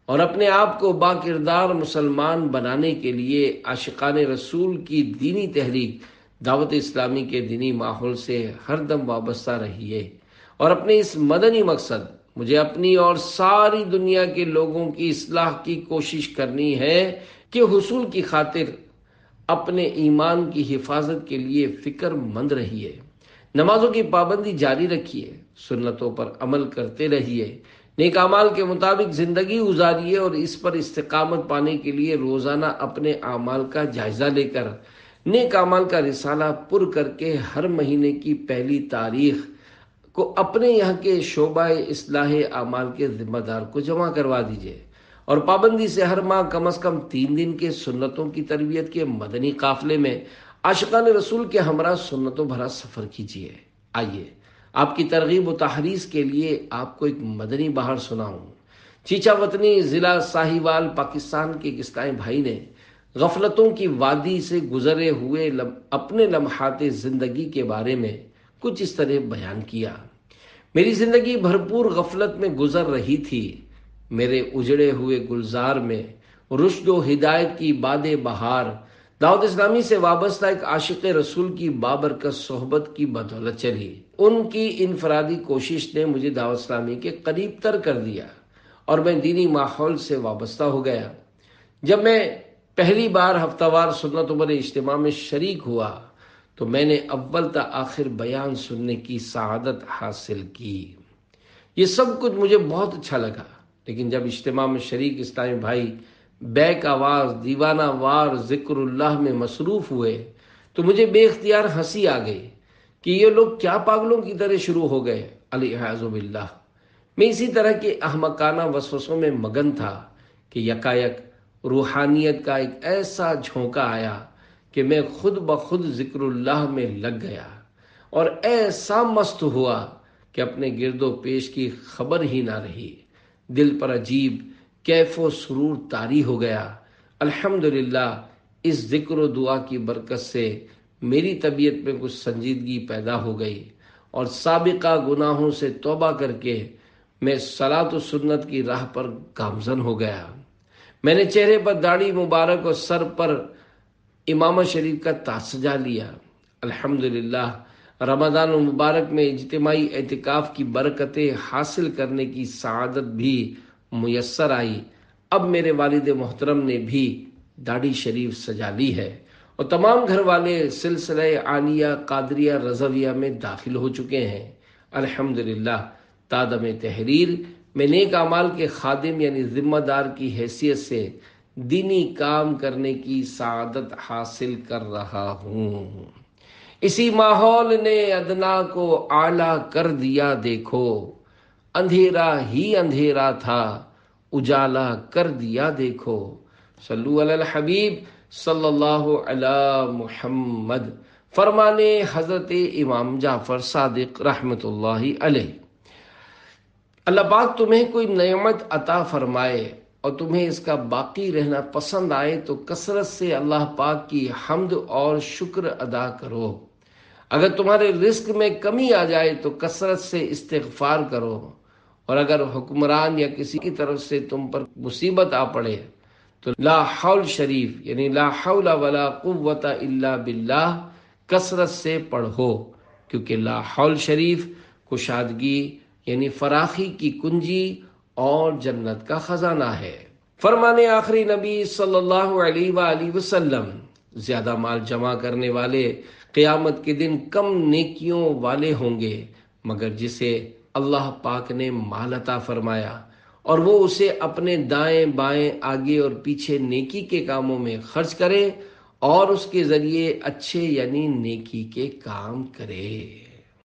اور اپنے آپ کو با کردار مسلمان بنانے کے لیے عاشقان رسول کی دینی تحریک دعوت اسلامی کے دینی ماحول سے ہر دم وابستہ رہیے، اور اپنے اس مدنی مقصد، مجھے اپنی اور ساری دنیا کے لوگوں کی اصلاح کی کوشش کرنی ہے، کہ حصول کی خاطر اپنے ایمان کی حفاظت کے لیے فکر مند رہیے، نمازوں کی پابندی جاری رکھیے، سنتوں پر عمل کرتے رہیے، نیک اعمال کے مطابق زندگی گزاریے اور اس پر استقامت پانے کے لیے روزانہ اپنے اعمال کا جائزہ لے کر نیک اعمال کا رسالہ پر کر کے ہر مہینے کی پہلی تاریخ کو اپنے یہاں کے شعبہ اصلاح اعمال کے ذمہ دار کو جمع کروا دیجیے، اور پابندی سے ہر ماہ کم از کم 3 دن کے سنتوں کی تربیت کے مدنی قافلے میں عاشقان رسول کے ہمراہ سنتوں بھرا سفر کیجیے۔ آئیے آپ کی ترغیب و تحریض کے لیے آپ کو ایک مدنی بہار سناؤں۔ چیچا وطنی ضلع ساہیوال پاکستان کے ایک اسلامی بھائی نے غفلتوں کی وادی سے گزرے ہوئے اپنے لمحات زندگی کے بارے میں کچھ اس طرح بیان کیا۔ میری زندگی بھرپور غفلت میں گزر رہی تھی، میرے اجڑے ہوئے گلزار میں رشد و ہدایت کی باد بہار دعوت اسلامی سے وابستہ ایک عاشق رسول کی بابرکت صحبت کی بدولت چلی۔ ان کی انفرادی کوشش نے مجھے دعوت اسلامی کے قریب تر کر دیا اور میں دینی ماحول سے وابستہ ہو گیا۔ جب میں پہلی بار ہفتہ وار سنت پر اجتماع میں شریک ہوا تو میں نے اول تا آخر بیان سننے کی سعادت حاصل کی۔ یہ سب کچھ مجھے بہت اچھا لگا، لیکن جب اجتماع میں شریک اسلامی بھائی بیک آواز دیوانہ وار ذکر اللہ میں مصروف ہوئے تو مجھے بے اختیار ہنسی آ گئی کہ یہ لوگ کیا پاگلوں کی طرح شروع ہو گئے، العیاذ باللہ۔ میں اسی طرح کے احمقانہ وسوسوں میں مگن تھا کہ یکایک روحانیت کا ایک ایسا جھونکا آیا کہ میں خود بخود ذکر اللہ میں لگ گیا اور ایسا مست ہوا کہ اپنے گرد و پیش کی خبر ہی نہ رہی۔ دل پر عجیب کیف و سرور طاری ہو گیا۔ الحمدللہ اس ذکر و دعا کی برکت سے میری طبیعت میں کچھ سنجیدگی پیدا ہو گئی اور سابقہ گناہوں سے توبہ کر کے میں صلاۃ و سنت کی راہ پر گامزن ہو گیا۔ میں نے چہرے پر داڑھی مبارک اور سر پر امامہ شریف کا تاج سجا لیا۔ الحمدللہ رمضان المبارک میں اجتماعی اعتکاف کی برکتیں حاصل کرنے کی سعادت بھی میسر آئی۔ اب میرے والد محترم نے بھی داڑھی شریف سجا لی ہے اور تمام گھر والے سلسلہ عالیہ قادریہ رضویہ میں داخل ہو چکے ہیں۔ الحمدللہ تادم تحریر میں نیک اعمال کے خادم یعنی ذمہ دار کی حیثیت سے دینی کام کرنے کی سعادت حاصل کر رہا ہوں۔ اسی ماحول نے ادنا کو اعلیٰ کر دیا، دیکھو اندھیرا ہی اندھیرا تھا اجالا کر دیا، دیکھو۔ صلو علی الحبیب صلی اللہ علی محمد۔ فرمانے حضرت امام جعفر صادق رحمت اللہ علیہ۔ اللہ پاک تمہیں کوئی نعمت عطا فرمائے اور تمہیں اس کا باقی رہنا پسند آئے تو کثرت سے اللہ پاک کی حمد اور شکر ادا کرو۔ اگر تمہارے رزق میں کمی آ جائے تو کثرت سے استغفار کرو، اور اگر حکمران یا کسی کی طرف سے تم پر مصیبت آ پڑے تو لا حول شریف یعنی لا حول ولا قوت الا باللہ کثرت سے پڑھو، کیونکہ لا حول شریف کشادگی یعنی فراخی کی کنجی اور جنت کا خزانہ ہے۔ فرمانے آخری نبی صلی اللہ علیہ وآلہ وسلم، زیادہ مال جمع کرنے والے قیامت کے دن کم نیکیوں والے ہوں گے مگر جسے اللہ پاک نے مال عطا فرمایا اور وہ اسے اپنے دائیں بائیں آگے اور پیچھے نیکی کے کاموں میں خرچ کرے اور اس کے ذریعے اچھے یعنی نیکی کے کام کرے۔